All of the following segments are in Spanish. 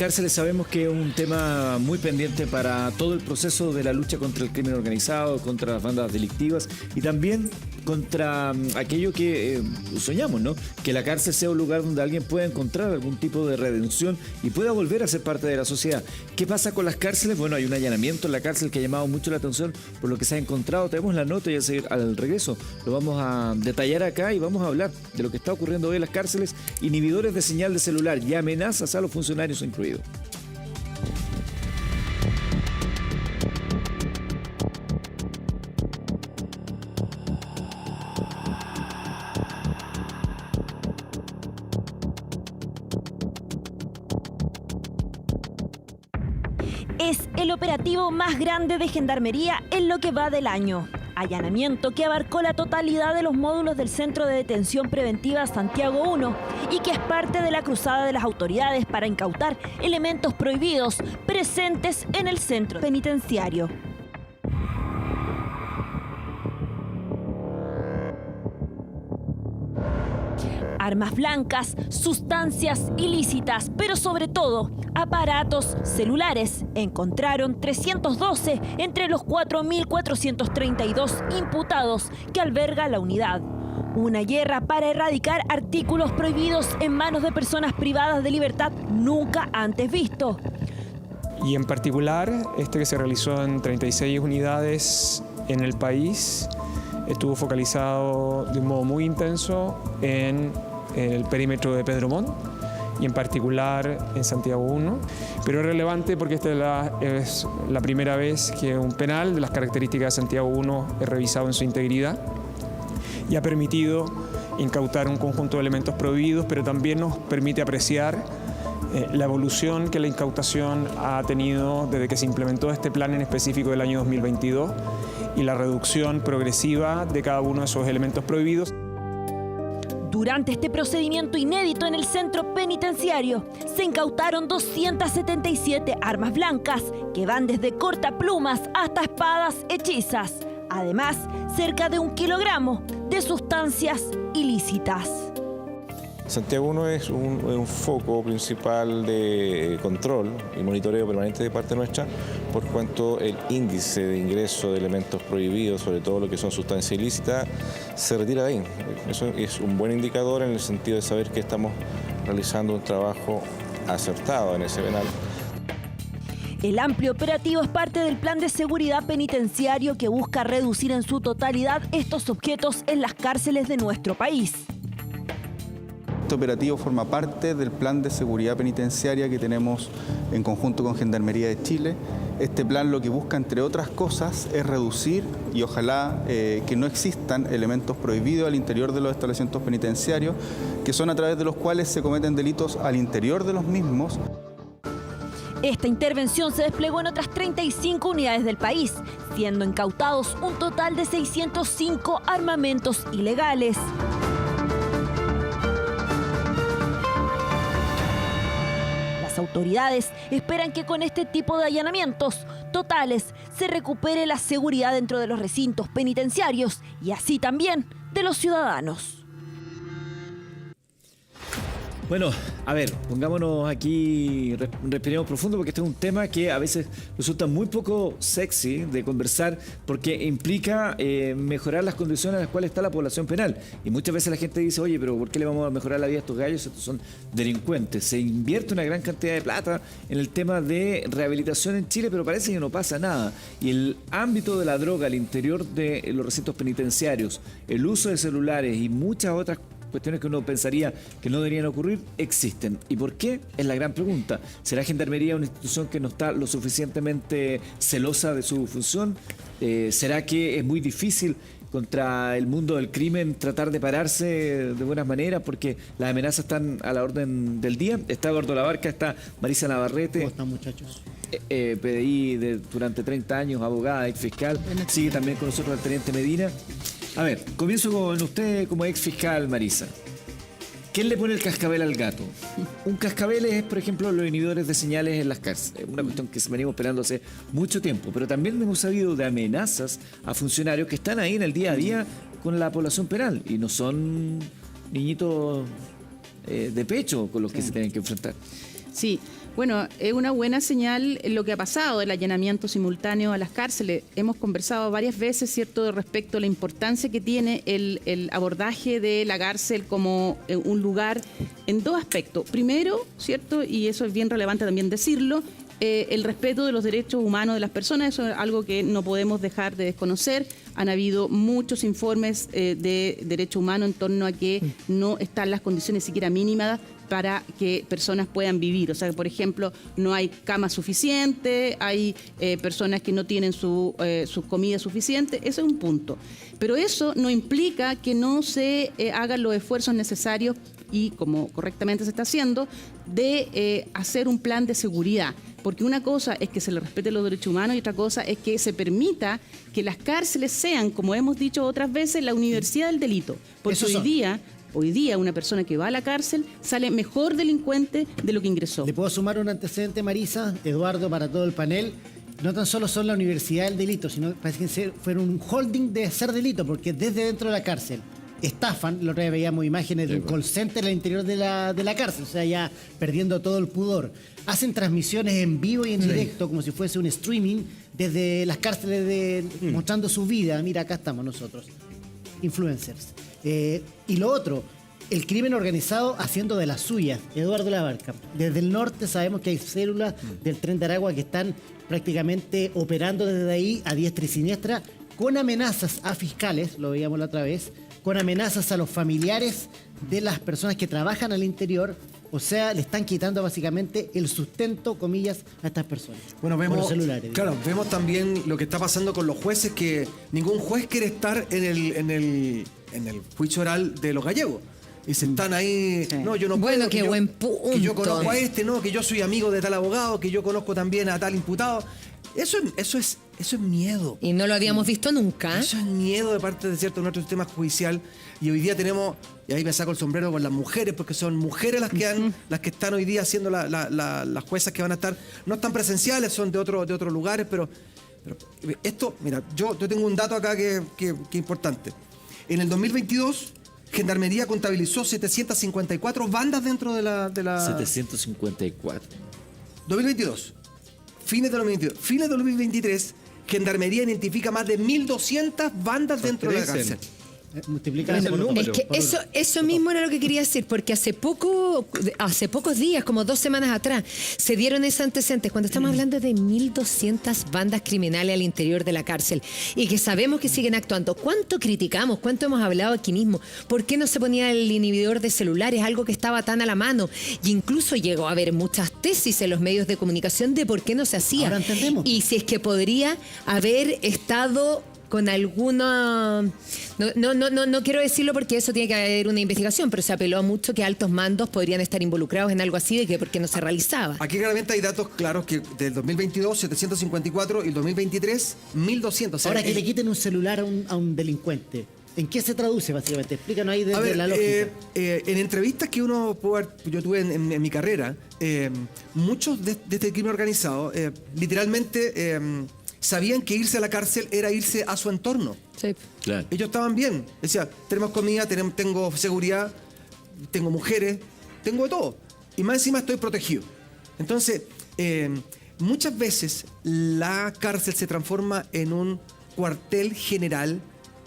cárceles sabemos que es un tema muy pendiente para todo el proceso de la lucha contra el crimen organizado, contra las bandas delictivas y también contra aquello que soñamos, ¿no? Que la cárcel sea un lugar donde alguien pueda encontrar algún tipo de redención y pueda volver a ser parte de la sociedad. ¿Qué pasa con las cárceles? Bueno, hay un allanamiento en la cárcel que ha llamado mucho la atención por lo que se ha encontrado. Tenemos la nota y al regreso lo vamos a detallar acá y vamos a hablar de lo que está ocurriendo hoy en las cárceles, inhibidores de señal de celular y amenazas a los funcionarios incluidos. Es el operativo más grande de Gendarmería en lo que va del año. Allanamiento que abarcó la totalidad de los módulos del Centro de Detención Preventiva Santiago 1 y que es parte de la cruzada de las autoridades para incautar elementos prohibidos presentes en el centro penitenciario. Armas blancas, sustancias ilícitas, pero sobre todo aparatos celulares. Encontraron 312 entre los 4.432 imputados que alberga la unidad. Una guerra para erradicar artículos prohibidos en manos de personas privadas de libertad nunca antes visto. Y en particular, este que se realizó en 36 unidades en el país, estuvo focalizado de un modo muy intenso en el perímetro de Pedro Montt y en particular en Santiago 1, pero es relevante porque esta es la primera vez que un penal de las características de Santiago 1 es revisado en su integridad y ha permitido incautar un conjunto de elementos prohibidos, pero también nos permite apreciar la evolución que la incautación ha tenido desde que se implementó este plan en específico del año 2022 y la reducción progresiva de cada uno de esos elementos prohibidos. Durante este procedimiento inédito en el centro penitenciario, se incautaron 277 armas blancas que van desde cortaplumas hasta espadas hechizas. Además, cerca de 1 kilogramo de sustancias ilícitas. Santiago 1 es un foco principal de control y monitoreo permanente de parte nuestra, por cuanto el índice de ingreso de elementos prohibidos, sobre todo lo que son sustancias ilícitas, se retira de ahí. Eso es un buen indicador en el sentido de saber que estamos realizando un trabajo acertado en ese penal. El amplio operativo es parte del plan de seguridad penitenciario que busca reducir en su totalidad estos objetos en las cárceles de nuestro país. Este operativo forma parte del plan de seguridad penitenciaria que tenemos en conjunto con Gendarmería de Chile. Este plan lo que busca, entre otras cosas, es reducir y ojalá que no existan elementos prohibidos al interior de los establecimientos penitenciarios, que son a través de los cuales se cometen delitos al interior de los mismos. Esta intervención se desplegó en otras 35 unidades del país, siendo incautados un total de 605 armamentos ilegales. Las autoridades esperan que con este tipo de allanamientos totales se recupere la seguridad dentro de los recintos penitenciarios y así también de los ciudadanos. Bueno, a ver, pongámonos aquí, respiremos profundo porque este es un tema que a veces resulta muy poco sexy de conversar porque implica mejorar las condiciones en las cuales está la población penal. Y muchas veces la gente dice, oye, pero ¿por qué le vamos a mejorar la vida a estos gallos? Estos son delincuentes. Se invierte una gran cantidad de plata en el tema de rehabilitación en Chile, pero parece que no pasa nada. Y el ámbito de la droga al interior de los recintos penitenciarios, el uso de celulares y muchas otras cuestiones que uno pensaría que no deberían ocurrir, existen. ¿Y por qué? Es la gran pregunta. ¿Será Gendarmería una institución que no está lo suficientemente celosa de su función? ¿Será que es muy difícil contra el mundo del crimen tratar de pararse de buenas maneras porque las amenazas están a la orden del día? Está Eduardo Labarca, está Marisa Navarrete. ¿Cómo están, muchachos? PDI durante 30 años, abogada, ex fiscal. Sigue también con nosotros el teniente Medina. A ver, comienzo con usted como ex fiscal, Marisa. ¿Quién le pone el cascabel al gato? Un cascabel es, por ejemplo, los inhibidores de señales en las cárceles. Una cuestión que venimos esperando hace mucho tiempo. Pero también hemos sabido de amenazas a funcionarios que están ahí en el día a día con la población penal. Y no son niñitos de pecho con los que se tienen que enfrentar. Sí, Bueno, es una buena señal lo que ha pasado, el allanamiento simultáneo a las cárceles. Hemos conversado varias veces, ¿cierto?, respecto a la importancia que tiene el abordaje de la cárcel como un lugar en dos aspectos. Primero, ¿cierto?, y eso es bien relevante también decirlo, el respeto de los derechos humanos de las personas. Eso es algo que no podemos dejar de desconocer. Han habido muchos informes de derechos humanos en torno a que no están las condiciones siquiera mínimas para que personas puedan vivir. O sea, por ejemplo, no hay cama suficiente, hay personas que no tienen su comida suficiente. Ese es un punto. Pero eso no implica que no se hagan los esfuerzos necesarios, y como correctamente se está haciendo, de hacer un plan de seguridad. Porque una cosa es que se le respete los derechos humanos y otra cosa es que se permita que las cárceles sean, como hemos dicho otras veces, la universidad del delito. Porque hoy día una persona que va a la cárcel sale mejor delincuente de lo que ingresó. Le puedo sumar un antecedente, Marisa, Eduardo, para todo el panel. No tan solo son la universidad del delito, sino parece que fueron un holding de hacer delito, porque desde dentro de la cárcel estafan. La otra vez veíamos imágenes de un call center al interior de la cárcel, o sea, ya perdiendo todo el pudor. Hacen transmisiones en vivo y en directo, como si fuese un streaming, desde las cárceles mostrando su vida. Mira, acá estamos nosotros, influencers. Y lo otro, el crimen organizado haciendo de las suyas. Eduardo Labarca, desde el norte sabemos que hay células del Tren de Aragua que están prácticamente operando desde ahí a diestra y siniestra, con amenazas a fiscales, lo veíamos la otra vez, con amenazas a los familiares de las personas que trabajan al interior. O sea, le están quitando básicamente el sustento, comillas, a estas personas. Bueno, por vemos, los celulares. claro, vemos también lo que está pasando con los jueces, que ningún juez quiere estar en el juicio oral de los gallegos. Y se están ahí, no, yo no puedo. Bueno, qué buen punto. Que yo conozco a este, no, que yo soy amigo de tal abogado, que yo conozco también a tal imputado. Eso es miedo. Y no lo habíamos visto nunca. Eso es miedo de parte de nuestro sistema judicial. Y hoy día tenemos, y ahí me saco el sombrero con las mujeres, porque son mujeres las que están hoy día siendo las juezas que van a estar, no están presenciales, son de otros lugares, pero esto, mira, yo tengo un dato acá que es importante. En el 2022, Gendarmería contabilizó 754 bandas dentro de la 754. 2022. Fines de 2022. Fines de 2023, Gendarmería identifica más de 1.200 bandas dentro de la cárcel. Multiplican el número. Es que eso mismo era lo que quería decir, porque hace pocos días, como 2 semanas atrás, se dieron esos antecedentes, cuando estamos hablando de 1.200 bandas criminales al interior de la cárcel, y que sabemos que siguen actuando. ¿Cuánto criticamos? ¿Cuánto hemos hablado aquí mismo? ¿Por qué no se ponía el inhibidor de celulares, algo que estaba tan a la mano? Y incluso llegó a haber muchas tesis en los medios de comunicación de por qué no se hacía. Ahora entendemos. Y si es que podría haber estado con alguna... No quiero decirlo porque eso tiene que haber una investigación, pero se apeló mucho que altos mandos podrían estar involucrados en algo así, de que porque no se realizaba. Aquí claramente hay datos claros que del 2022, 754, y el 2023, 1.200. O sea, Ahora que le quiten un celular a un delincuente, ¿en qué se traduce básicamente? Explícanos ahí desde la lógica. En entrevistas que yo tuve en mi carrera, muchos de este crimen organizado, literalmente... sabían que irse a la cárcel era irse a su entorno. Sí. Claro. Ellos estaban bien. Decía, tenemos comida, tengo seguridad, tengo mujeres, tengo de todo. Y más encima estoy protegido. Entonces, muchas veces la cárcel se transforma en un cuartel general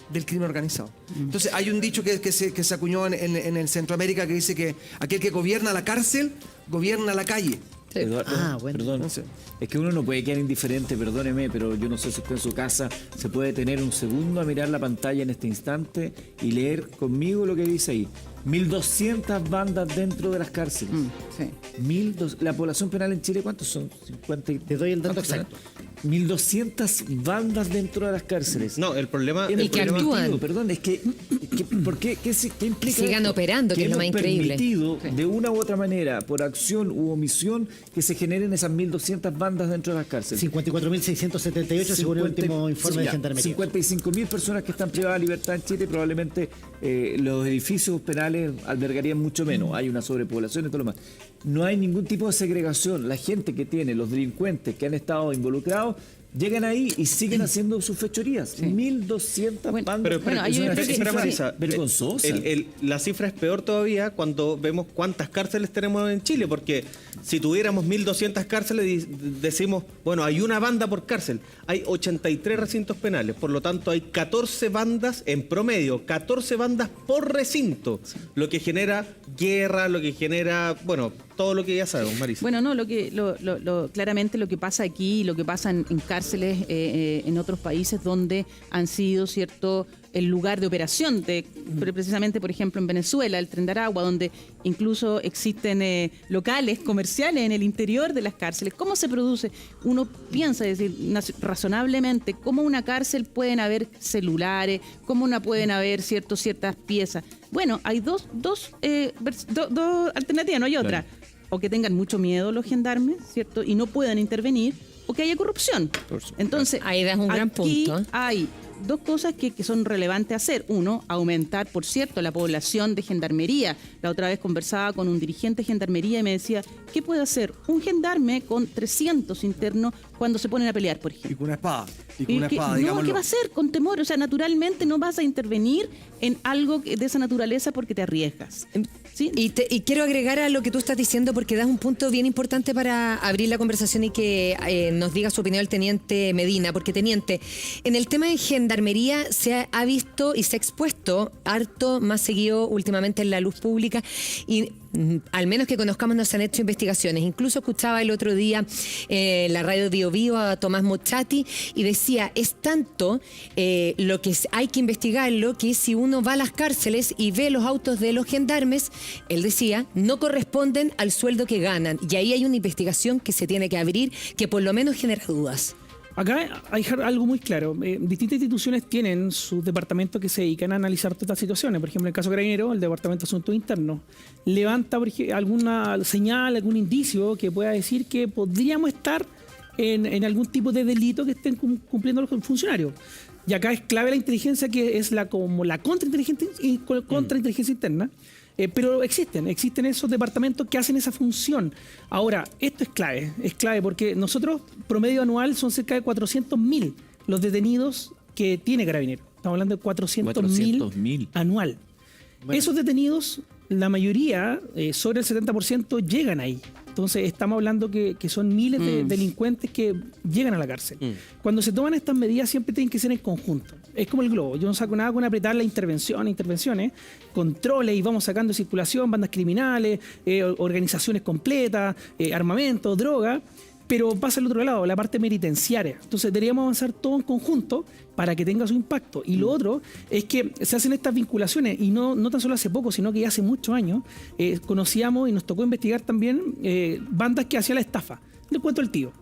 del crimen organizado. Entonces, hay un dicho que se acuñó en el Centroamérica que dice que aquel que gobierna la cárcel, gobierna la calle. Eduardo, bueno. perdón. Es que uno no puede quedar indiferente, perdóneme, pero yo no sé si usted en su casa se puede tener un segundo a mirar la pantalla en este instante y leer conmigo lo que dice ahí. 1.200 bandas dentro de las cárceles. Sí. 1.200. La población penal en Chile, ¿cuántos son? 50 y... Te doy el dato ¿cuántos exacto. serán? 1.200 bandas dentro de las cárceles. No, el problema... Y que actúan. Perdón, es que ¿por qué? ¿Qué implica Sigan esto? operando, que es lo más increíble. Permitido, de una u otra manera, por acción u omisión, que se generen esas 1.200 bandas dentro de las cárceles. 54.678 según el último informe de Gendarmería. 55.000 personas que están privadas de libertad en Chile, probablemente los edificios penales albergarían mucho menos. Hay una sobrepoblación y todo lo más. No hay ningún tipo de segregación. La gente que tiene, los delincuentes que han estado involucrados, llegan ahí y siguen haciendo sus fechorías. 1.200 bandas. Pero hay una espera, Marisa, vergonzosa. La cifra es peor todavía cuando vemos cuántas cárceles tenemos en Chile, porque si tuviéramos 1.200 cárceles, decimos, bueno, hay una banda por cárcel. Hay 83 recintos penales, por lo tanto hay 14 bandas en promedio, 14 bandas por recinto, lo que genera guerra, lo que genera, bueno, todo lo que ya sabemos, Marisa. Bueno, no, claramente lo que pasa aquí, lo que pasa en cárceles en otros países donde han sido, ¿cierto?, el lugar de operación precisamente, por ejemplo, en Venezuela, el Tren de Aragua, donde incluso existen locales comerciales en el interior de las cárceles. ¿Cómo se produce? Uno piensa, es decir, razonablemente, cómo una cárcel pueden haber celulares, cómo pueden haber ciertas piezas. Bueno, hay dos alternativas, no hay otra. O que tengan mucho miedo los gendarmes, ¿cierto? Y no puedan intervenir, o que haya corrupción. Entonces, ahí das un gran punto. Hay dos cosas que son relevantes hacer. Uno, aumentar, por cierto, la población de gendarmería. La otra vez conversaba con un dirigente de gendarmería y me decía, ¿qué puede hacer un gendarme con 300 internos cuando se ponen a pelear, por ejemplo? Y con una espada. No, ¿qué va a hacer? Con temor. O sea, naturalmente no vas a intervenir en algo de esa naturaleza porque te arriesgas. ¿Sí? Y quiero agregar a lo que tú estás diciendo, porque das un punto bien importante para abrir la conversación y que nos diga su opinión el teniente Medina. Porque, teniente, en el tema de gendarmería se ha visto y se ha expuesto harto más seguido últimamente en la luz pública, y al menos que conozcamos, nos han hecho investigaciones. Incluso escuchaba el otro día la radio Bio Bio a Tomás Mochati y decía, es tanto lo que hay que investigarlo, que si uno va a las cárceles y ve los autos de los gendarmes, él decía, no corresponden al sueldo que ganan. Y ahí hay una investigación que se tiene que abrir, que por lo menos genera dudas. Acá hay algo muy claro. Distintas instituciones tienen sus departamentos que se dedican a analizar todas estas situaciones. Por ejemplo, en el caso Carabineros, el Departamento de Asuntos Internos levanta alguna señal, algún indicio que pueda decir que podríamos estar en algún tipo de delito que estén cumpliendo los funcionarios. Y acá es clave la inteligencia, que es como la contrainteligencia interna. Pero existen esos departamentos que hacen esa función. Ahora, esto es clave porque nosotros, promedio anual, son cerca de 400.000 los detenidos que tiene Carabineros. Estamos hablando de 400.000 anual. Bueno. Esos detenidos, la mayoría, sobre el 70%, llegan ahí. Entonces estamos hablando que son miles de delincuentes que llegan a la cárcel. Cuando se toman estas medidas siempre tienen que ser en conjunto. Es como el globo. Yo no saco nada con apretar las intervenciones, controles, y vamos sacando circulación, bandas criminales, organizaciones completas, armamento, droga. Pero pasa al otro lado, la parte penitenciaria. Entonces deberíamos avanzar todo en conjunto para que tenga su impacto. Y lo otro es que se hacen estas vinculaciones, y no tan solo hace poco, sino que ya hace muchos años conocíamos y nos tocó investigar también bandas que hacían la estafa. Le cuento el tío.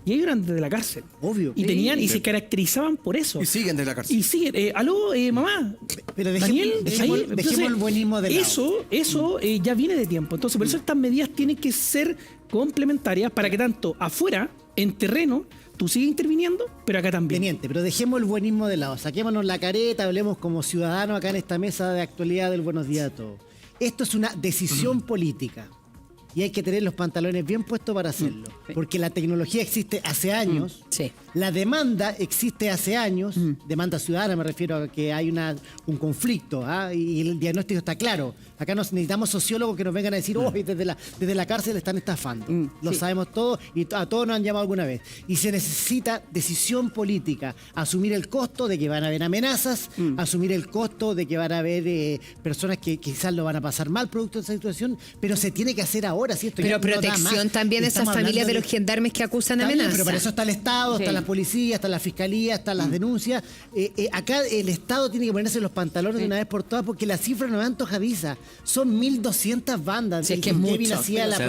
Y ellos eran desde la cárcel. Obvio. Y se caracterizaban por eso. Y siguen desde la cárcel. Y siguen. Aló, mamá. Pero dejemos el buenismo de lado. Eso ya viene de tiempo. Entonces, por eso estas medidas tienen que ser complementarias para que tanto afuera, en terreno, tú sigues interviniendo, pero acá también. Teniente, pero dejemos el buenismo de lado. Saquémonos la careta, hablemos como ciudadanos acá en esta mesa de actualidad del Buenos Días a Todos. Esto es una decisión política. Y hay que tener los pantalones bien puestos para hacerlo. Porque la tecnología existe hace años. Sí. La demanda existe hace años. Demanda ciudadana, me refiero a que hay un conflicto. Y el diagnóstico está claro. Acá necesitamos sociólogos que nos vengan a decir, desde la cárcel están estafando. Lo sabemos todos y a todos nos han llamado alguna vez. Y se necesita decisión política. Asumir el costo de que van a haber amenazas, asumir el costo de que van a haber personas que quizás lo van a pasar mal producto de esa situación, pero se tiene que hacer ahora. ¿Sí? Pero protección también a esas familias de los gendarmes que acusan amenazas. Pero para eso está el Estado, están las policías, está la Fiscalía, están las denuncias. Acá el Estado tiene que ponerse los pantalones de una vez por todas, porque la cifra no es antojadiza. Son 1.200 bandas. Sí, es que es mucho.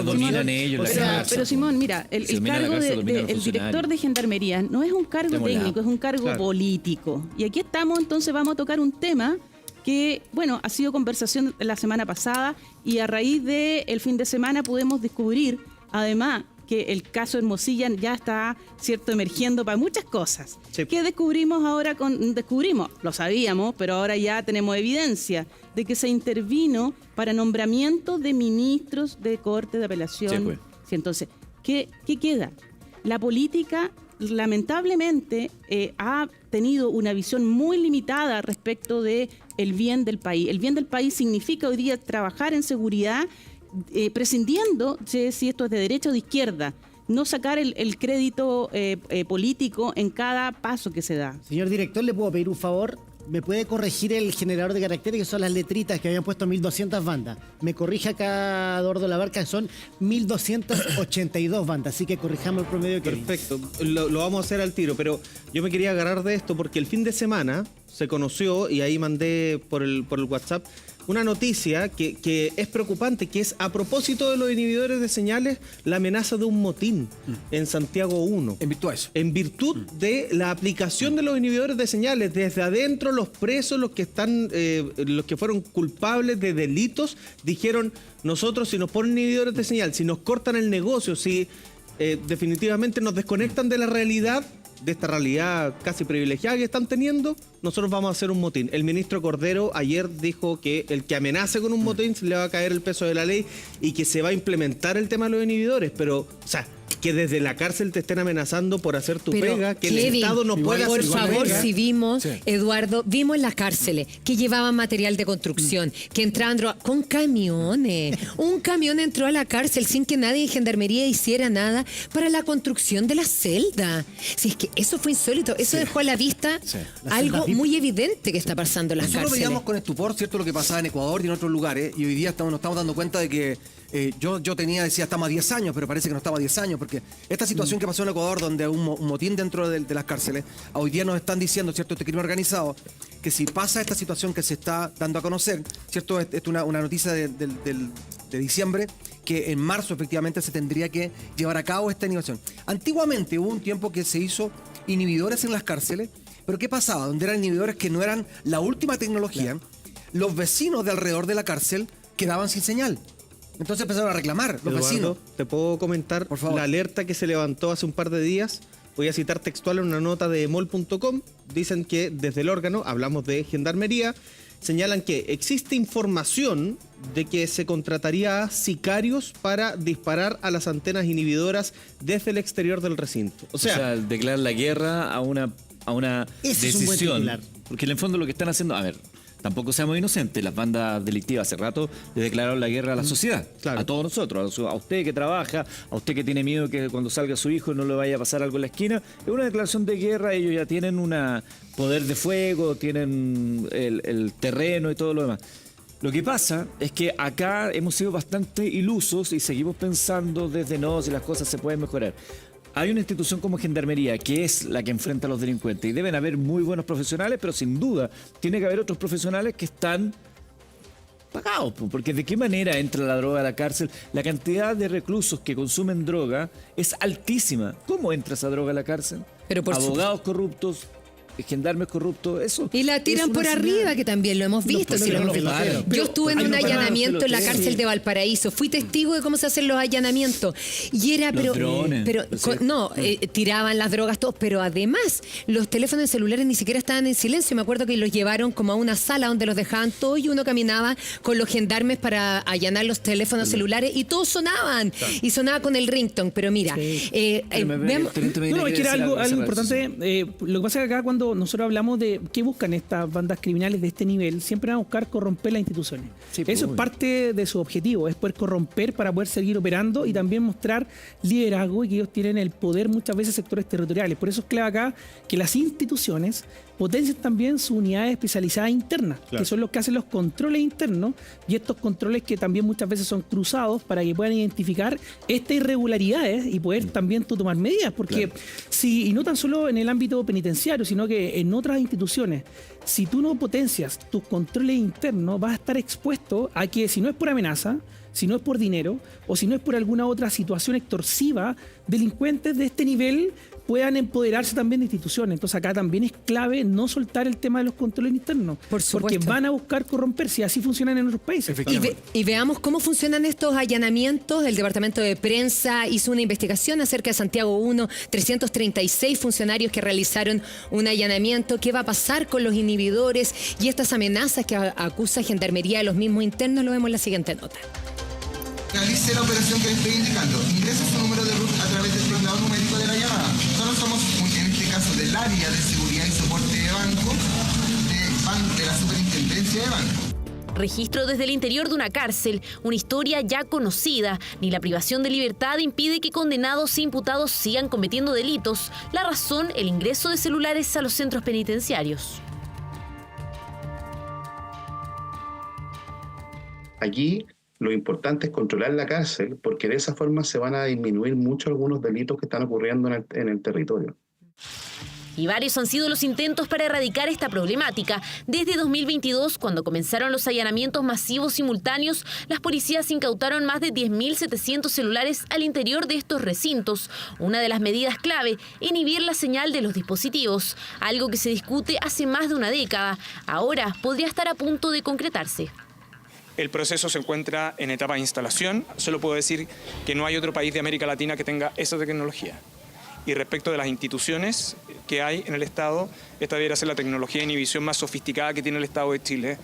Dominan ellos. Pero Simón, mira, el cargo del director de gendarmería no es un cargo técnico, es un cargo político. Y aquí estamos, entonces vamos a tocar un tema que, bueno, ha sido conversación la semana pasada, y a raíz del fin de semana pudimos descubrir, además, que el caso Hermosilla ya está, ¿cierto?, emergiendo para muchas cosas. Sí. ¿Qué descubrimos ahora? Lo sabíamos, pero ahora ya tenemos evidencia de que se intervino para nombramiento de ministros de Corte de Apelación. Sí, pues. Entonces, ¿qué queda? La política lamentablemente ha tenido una visión muy limitada respecto de el bien del país. El bien del país significa hoy día trabajar en seguridad, prescindiendo de si esto es de derecha o de izquierda, no sacar el crédito político en cada paso que se da. Señor director, ¿le puedo pedir un favor? ¿Me puede corregir el generador de caracteres, que son las letritas que habían puesto 1200 bandas? Me corrige acá Eduardo Labarca, que son 1282 bandas, así que corrijamos el promedio que Perfecto, lo vamos a hacer al tiro, pero yo me quería agarrar de esto porque el fin de semana se conoció, y ahí mandé por el WhatsApp, una noticia que es preocupante, que es a propósito de los inhibidores de señales, la amenaza de un motín en Santiago 1. En virtud de eso. En virtud de la aplicación de los inhibidores de señales, desde adentro los presos, los que fueron culpables de delitos, dijeron: nosotros, si nos ponen inhibidores de señal, si nos cortan el negocio, si definitivamente nos desconectan de la realidad, de esta realidad casi privilegiada que están teniendo, nosotros vamos a hacer un motín. El ministro Cordero ayer dijo que el que amenace con un motín se le va a caer el peso de la ley y que se va a implementar el tema de los inhibidores, pero, o sea, que desde la cárcel te estén amenazando por hacer tu pega, que Kevin, el Estado no pueda hacer por su favor, pega. si vimos, Eduardo, vimos las cárceles que llevaban material de construcción, que entraban con camiones. Un camión entró a la cárcel sin que nadie en Gendarmería hiciera nada para la construcción de la celda. Si es que eso fue insólito, eso dejó a la vista algo muy evidente que está pasando en las Nosotros cárceles. veíamos con estupor, ¿cierto?, lo que pasaba en Ecuador y en otros lugares, y hoy día nos estamos dando cuenta de que yo decía, estamos a 10 años, pero parece que no estamos a 10 años, porque esta situación que pasó en Ecuador, donde hay un motín dentro de las cárceles, hoy día nos están diciendo, ¿cierto?, este crimen organizado, que si pasa esta situación que se está dando a conocer, ¿cierto?, es una noticia de diciembre, que en marzo efectivamente se tendría que llevar a cabo esta inhibición. Antiguamente hubo un tiempo que se hizo inhibidores en las cárceles, pero ¿qué pasaba? Donde eran inhibidores que no eran la última tecnología, los vecinos de alrededor de la cárcel quedaban sin señal. Entonces empezaron a reclamar los Eduardo, vecinos. ¿te puedo comentar Por favor. la alerta que se levantó hace un par de días? Voy a citar textual en una nota de mol.com. Dicen que desde el órgano, hablamos de Gendarmería, señalan que existe información de que se contrataría a sicarios para disparar a las antenas inhibidoras desde el exterior del recinto. O sea, declarar la guerra a una Ese es un buen decisión. titular. Porque en el fondo lo que están haciendo, a ver, tampoco seamos inocentes, las bandas delictivas hace rato le declararon la guerra a la sociedad, Claro. a todos nosotros, a usted que trabaja, a usted que tiene miedo que cuando salga su hijo no le vaya a pasar algo en la esquina. Es una declaración de guerra, ellos ya tienen un poder de fuego, tienen el terreno y todo lo demás. Lo que pasa es que acá hemos sido bastante ilusos y seguimos pensando desde si las cosas se pueden mejorar. Hay una institución como Gendarmería que es la que enfrenta a los delincuentes y deben haber muy buenos profesionales, pero sin duda tiene que haber otros profesionales que están pagados, porque ¿de qué manera entra la droga a la cárcel? La cantidad de reclusos que consumen droga es altísima. ¿Cómo entra esa droga a la cárcel? Pero por abogados corruptos, gendarmes corruptos, eso. Y la tiran es por una arriba, señal. que también lo hemos visto. porque sí lo no hemos lo visto. paran. Yo estuve en Hay un no paran, allanamiento en la peloteo. cárcel de Valparaíso. Fui testigo de cómo se hacen los allanamientos. Y era, Los drones, tiraban las drogas, todos. Pero además, los teléfonos celulares ni siquiera estaban en silencio. Me acuerdo que los llevaron como a una sala donde los dejaban todos y uno caminaba con los gendarmes para allanar los teléfonos celulares y todos sonaban. Y sonaba con el ringtone. Pero mira, veamos. No, es que era algo importante. Lo que pasa es que acá cuando nosotros hablamos de qué buscan estas bandas criminales de este nivel, siempre van a buscar corromper las instituciones. Sí, pues, Eso es obvio. parte de su objetivo, es poder corromper para poder seguir operando y también mostrar liderazgo y que ellos tienen el poder muchas veces en sectores territoriales. Por eso es clave acá que las instituciones potencien también sus unidades especializadas internas, que son los que hacen los controles internos y estos controles que también muchas veces son cruzados para que puedan identificar estas irregularidades y poder también tú tomar medidas, porque y no tan solo en el ámbito penitenciario, sino que en otras instituciones, si tú no potencias tus controles internos, vas a estar expuesto a que, si no es por amenaza, si no es por dinero o si no es por alguna otra situación extorsiva, delincuentes de este nivel puedan empoderarse también de instituciones. Entonces acá también es clave no soltar el tema de los controles internos, Por supuesto. porque van a buscar corromperse y así funcionan en otros países. Y veamos cómo funcionan estos allanamientos. El Departamento de Prensa hizo una investigación acerca de Santiago 1, 336 funcionarios que realizaron un allanamiento. ¿Qué va a pasar con los inhibidores y estas amenazas que acusa Gendarmería de los mismos internos? Lo vemos en la siguiente nota. Realice la operación que le estoy indicando. Ingrese su número de RUT a través del teclado numérico de la llamada. Solo somos del área de seguridad y soporte de banco de la Superintendencia de Banco. Registro desde el interior de una cárcel, una historia ya conocida. Ni la privación de libertad impide que condenados e imputados sigan cometiendo delitos. La razón, el ingreso de celulares a los centros penitenciarios. Allí lo importante es controlar la cárcel, porque de esa forma se van a disminuir mucho algunos delitos que están ocurriendo en el territorio. Y varios han sido los intentos para erradicar esta problemática. Desde 2022, cuando comenzaron los allanamientos masivos simultáneos, las policías incautaron más de 10.700 celulares al interior de estos recintos. Una de las medidas clave, inhibir la señal de los dispositivos, algo que se discute hace más de una década. Ahora podría estar a punto de concretarse. El proceso se encuentra en etapa de instalación. Solo puedo decir que no hay otro país de América Latina que tenga esa tecnología. Y respecto de las instituciones que hay en el Estado, esta debería ser la tecnología de inhibición más sofisticada que tiene el Estado de Chile.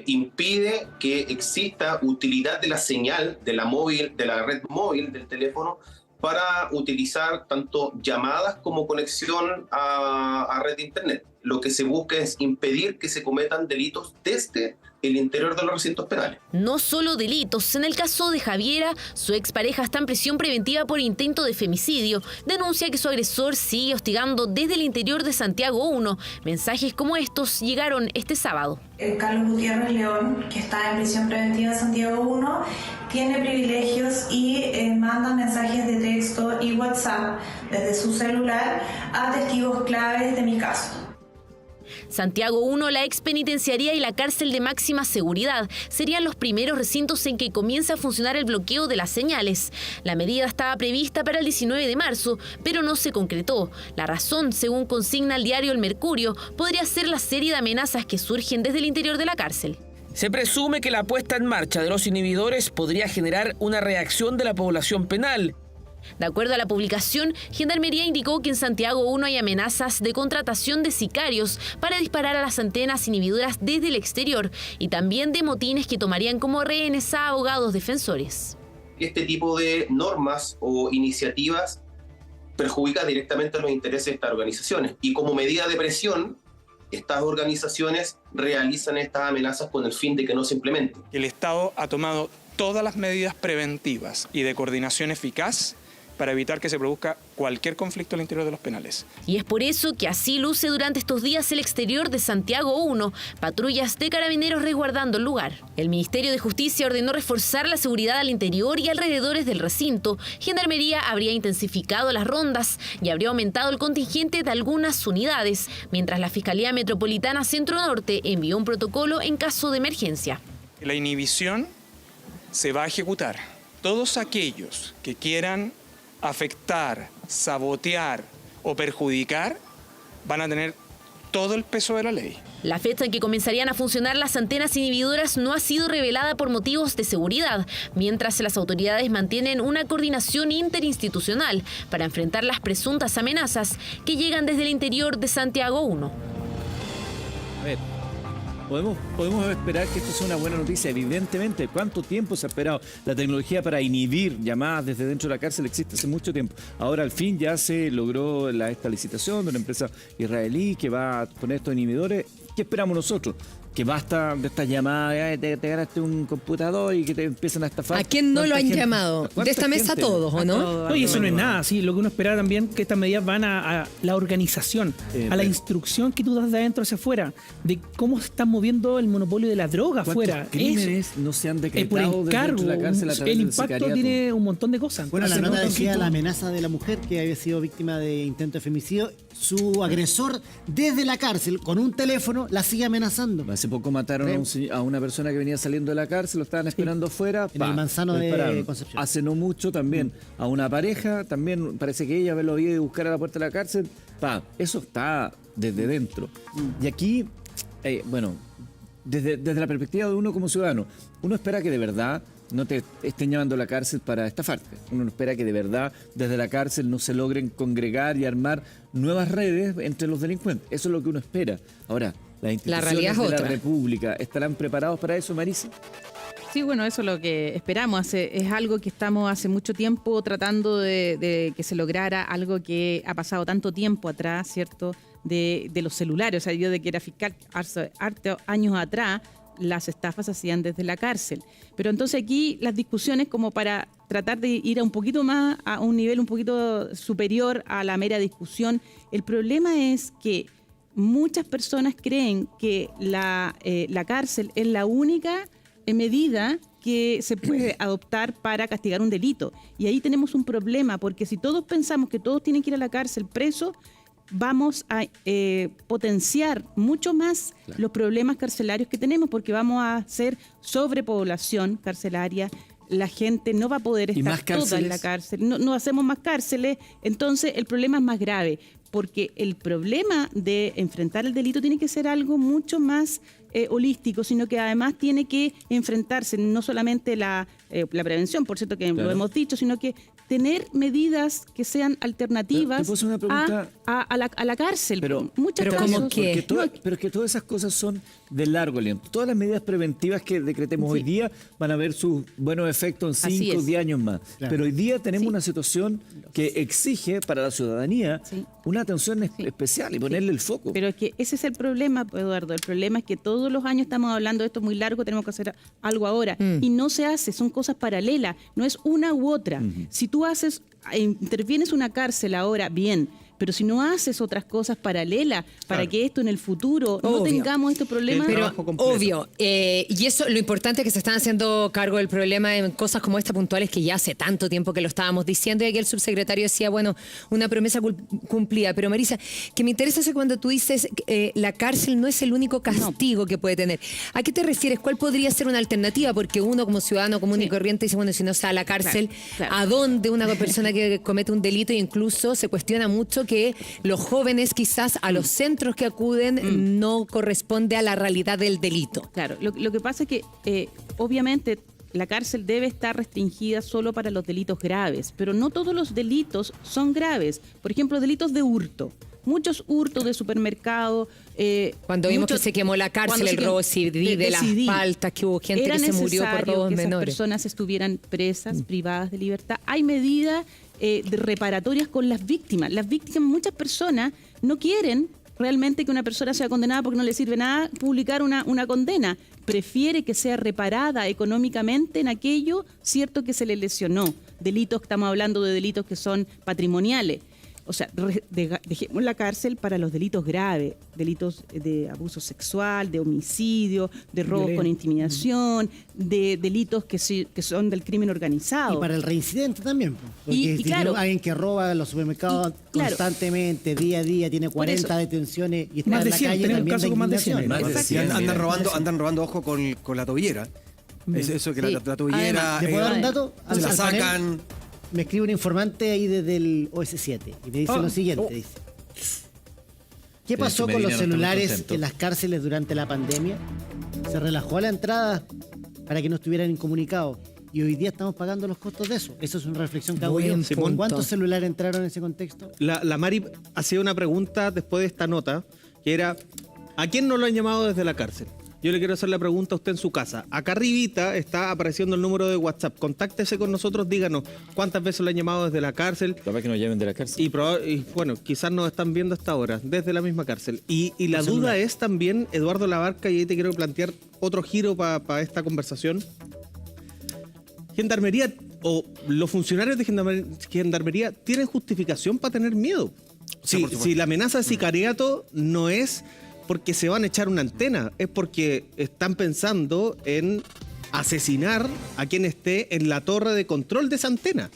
Impide que exista utilidad de la señal de la red móvil del teléfono para utilizar tanto llamadas como conexión a red de internet. Lo que se busca es impedir que se cometan delitos desde el interior de los recintos penales. No solo delitos. En el caso de Javiera, su expareja está en prisión preventiva por intento de femicidio. Denuncia que su agresor sigue hostigando desde el interior de Santiago 1. Mensajes como estos llegaron este sábado. Carlos Gutiérrez León, que está en prisión preventiva de Santiago 1, tiene privilegios y manda mensajes de texto y WhatsApp desde su celular a testigos claves de mi caso. Santiago 1, la expenitenciaría y la cárcel de máxima seguridad serían los primeros recintos en que comienza a funcionar el bloqueo de las señales. La medida estaba prevista para el 19 de marzo, pero no se concretó. La razón, según consigna el diario El Mercurio, podría ser la serie de amenazas que surgen desde el interior de la cárcel. Se presume que la puesta en marcha de los inhibidores podría generar una reacción de la población penal. De acuerdo a la publicación, Gendarmería indicó que en Santiago 1 hay amenazas de contratación de sicarios para disparar a las antenas inhibidoras desde el exterior y también de motines que tomarían como rehenes a abogados defensores. Este tipo de normas o iniciativas perjudica directamente a los intereses de estas organizaciones y como medida de presión, estas organizaciones realizan estas amenazas con el fin de que no se implementen. El Estado ha tomado todas las medidas preventivas y de coordinación eficaz para evitar que se produzca cualquier conflicto al interior de los penales. Y es por eso que así luce durante estos días el exterior de Santiago 1, patrullas de carabineros resguardando el lugar. El Ministerio de Justicia ordenó reforzar la seguridad al interior y alrededores del recinto. Gendarmería habría intensificado las rondas y habría aumentado el contingente de algunas unidades, mientras la Fiscalía Metropolitana Centro Norte envió un protocolo en caso de emergencia. La inhibición se va a ejecutar. Todos aquellos que quieran afectar, sabotear o perjudicar van a tener todo el peso de la ley. La fecha en que comenzarían a funcionar las antenas inhibidoras no ha sido revelada por motivos de seguridad, mientras las autoridades mantienen una coordinación interinstitucional para enfrentar las presuntas amenazas que llegan desde el interior de Santiago 1. A ver, podemos esperar que esto sea una buena noticia. Evidentemente, ¿cuánto tiempo se ha esperado? La tecnología para inhibir llamadas desde dentro de la cárcel existe hace mucho tiempo. Ahora al fin ya se logró esta licitación de una empresa israelí que va a poner estos inhibidores. ¿Qué esperamos nosotros? Que basta de estas llamadas, te ganaste un computador y que te empiezan a estafar. ¿A quién no lo han llamado? De esta mesa a todos, ¿o no? Oye, eso no es nada, sí. Lo que uno espera también que estas medidas van a la organización, a la instrucción que tú das de adentro hacia afuera, de cómo se está moviendo el monopolio de la droga afuera. ¿Cuántos crímenes no se han decretado por encargo, de la cárcel a través el del impacto sicariato? tiene un montón de cosas. Bueno, la nota decía la amenaza de la mujer que había sido víctima de intento de femicidio. Su agresor desde la cárcel con un teléfono la sigue amenazando. Hace poco mataron a una persona que venía saliendo de la cárcel, lo estaban esperando afuera. En el Manzano de Concepción. Hace no mucho también a una pareja, también parece que ella lo había ido a buscar a la puerta de la cárcel. Eso está desde dentro. Y aquí, desde la perspectiva de uno como ciudadano, uno espera que de verdad no te estén llamando a la cárcel para estafarte. Uno espera que de verdad desde la cárcel no se logren congregar y armar nuevas redes entre los delincuentes. Eso es lo que uno espera. Ahora, las instituciones de la República, ¿estarán preparados para eso, Marisa? Sí, bueno, eso es lo que esperamos. Es algo que estamos hace mucho tiempo tratando de que se lograra, algo que ha pasado tanto tiempo atrás, ¿cierto? De los celulares. O sea, yo de que era fiscal hace años atrás, las estafas se hacían desde la cárcel. Pero entonces aquí las discusiones como para tratar de ir a un poquito más, a un nivel un poquito superior a la mera discusión. El problema es que muchas personas creen que la cárcel es la única medida que se puede adoptar para castigar un delito. Y ahí tenemos un problema, porque si todos pensamos que todos tienen que ir a la cárcel presos, vamos a potenciar mucho más los problemas carcelarios que tenemos, porque vamos a hacer sobrepoblación carcelaria. La gente no va a poder estar toda en la cárcel. No hacemos más cárceles, entonces el problema es más grave, porque el problema de enfrentar el delito tiene que ser algo mucho más holístico, sino que además tiene que enfrentarse no solamente la prevención, por cierto que lo hemos dicho, sino que tener medidas que sean alternativas ¿Te puedo hacer una pregunta? a la cárcel. Pero ¿cómo qué? Pero es que todas esas cosas son de largo aliento. Todas las medidas preventivas que decretemos hoy día van a ver sus buenos efectos en 5 o 10 años más. Claro. Pero hoy día tenemos una situación que exige para la ciudadanía una atención especial y ponerle el foco. Pero es que ese es el problema, Eduardo. El problema es que todos los años estamos hablando de esto muy largo, tenemos que hacer algo ahora. Y no se hace, son cosas paralelas, no es una u otra. Si tú intervienes una cárcel ahora, bien, pero si no haces otras cosas paralelas para que esto en el futuro no tengamos estos problemas. Pero obvio, y eso, lo importante es que se están haciendo cargo del problema en cosas como esta puntuales, que ya hace tanto tiempo que lo estábamos diciendo, y aquí el subsecretario decía, bueno, una promesa cumplida. Pero Marisa, que me interesa eso cuando tú dices la cárcel no es el único castigo que puede tener. ¿A qué te refieres? ¿Cuál podría ser una alternativa? Porque uno como ciudadano común y corriente dice, bueno, si no se va a la cárcel, ¿a dónde una persona que comete un delito? E incluso se cuestiona mucho que los jóvenes quizás a los centros que acuden no corresponde a la realidad del delito. Claro, lo que pasa es que obviamente la cárcel debe estar restringida solo para los delitos graves, pero no todos los delitos son graves. Por ejemplo, delitos de hurto. Muchos hurtos de supermercado. Cuando vimos que se quemó la cárcel, el robo civil, de las faltas, que hubo gente que se murió por robos menores. Esas personas estuvieran presas, privadas de libertad. Hay medidas reparatorias con las víctimas. Las víctimas, muchas personas no quieren realmente que una persona sea condenada porque no le sirve nada publicar una condena. Prefiere que sea reparada económicamente en aquello, cierto, que se le lesionó. Delitos, estamos hablando de delitos que son patrimoniales. O sea, dejemos la cárcel para los delitos graves, delitos de abuso sexual, de homicidio, de robos con intimidación, de delitos que son del crimen organizado. Y para el reincidente también. Porque claro, alguien que roba en los supermercados constantemente, día a día, tiene 40 detenciones y está en la calle, también da indignación. Andan robando, ojo, con la tobillera. Es eso, que la tobillera... ¿Le puedo dar un dato? Se la sacan... Me escribe un informante ahí desde el OS7 y me dice lo siguiente, dice: ¿qué pasó con los celulares en las cárceles durante la pandemia? Se relajó la entrada para que no estuvieran incomunicados y hoy día estamos pagando los costos de eso. Eso es una reflexión que hago yo. ¿Cuántos celulares entraron en ese contexto? La Mari hacía una pregunta después de esta nota, que era, ¿a quién no lo han llamado desde la cárcel? Yo le quiero hacer la pregunta a usted en su casa. Acá arribita está apareciendo el número de WhatsApp. Contáctese con nosotros, díganos cuántas veces lo han llamado desde la cárcel. Capaz que nos llamen de la cárcel. Y bueno, quizás nos están viendo hasta ahora, desde la misma cárcel. Y la duda es también, Eduardo Labarca, y ahí te quiero plantear otro giro para esta conversación. Gendarmería o los funcionarios de Gendarmería tienen justificación para tener miedo. Si la amenaza de sicariato no es porque se van a echar una antena, es porque están pensando en asesinar a quien esté en la torre de control de esa antena.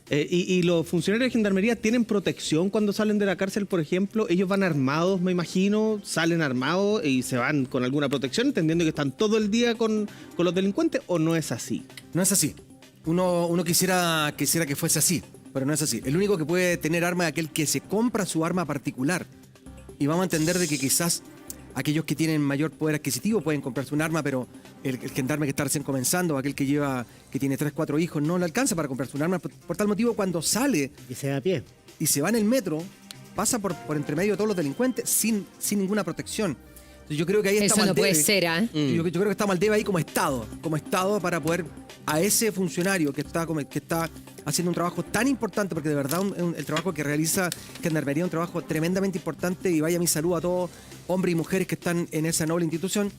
Y los funcionarios de Gendarmería tienen protección cuando salen de la cárcel, por ejemplo. Ellos van armados, me imagino, salen armados y se van con alguna protección, entendiendo que están todo el día con los delincuentes, ¿o no es así? No es así. Uno quisiera que fuese así, pero no es así. El único que puede tener arma es aquel que se compra su arma particular. Y vamos a entender de que quizás aquellos que tienen mayor poder adquisitivo pueden comprarse un arma, pero el gendarme que está recién comenzando, aquel que tiene 3, 4 hijos, no le alcanza para comprarse un arma. Por tal motivo, cuando sale y se va a pie y se va en el metro, pasa por entre medio de todos los delincuentes sin ninguna protección. Yo creo que ahí está Eso no Maldeve. puede ser, ¿ah? Yo creo que está Maldeve ahí como Estado para poder a ese funcionario que está haciendo un trabajo tan importante, porque de verdad el trabajo que realiza Gendarmería es un trabajo tremendamente importante, y vaya mi saludo a todos hombres y mujeres que están en esa noble institución.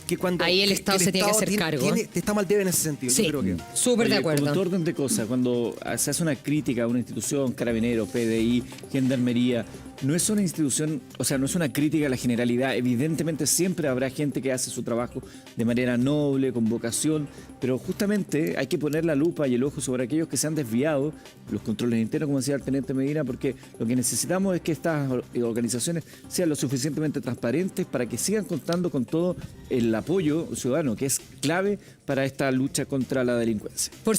Que cuando ahí el Estado se tiene que hacer cargo. Está Maldeve en ese sentido. Sí, yo creo que. súper de acuerdo. Como todo orden de cosas, cuando se hace una crítica a una institución, Carabineros, PDI, Gendarmería, no es una institución, o sea, no es una crítica a la generalidad. Evidentemente siempre habrá gente que hace su trabajo de manera noble, con vocación, pero justamente hay que poner la lupa y el ojo sobre aquellos que se han desviado, los controles internos, como decía el teniente Medina, porque lo que necesitamos es que estas organizaciones sean lo suficientemente transparentes para que sigan contando con todo el apoyo ciudadano, que es clave para esta lucha contra la delincuencia. Por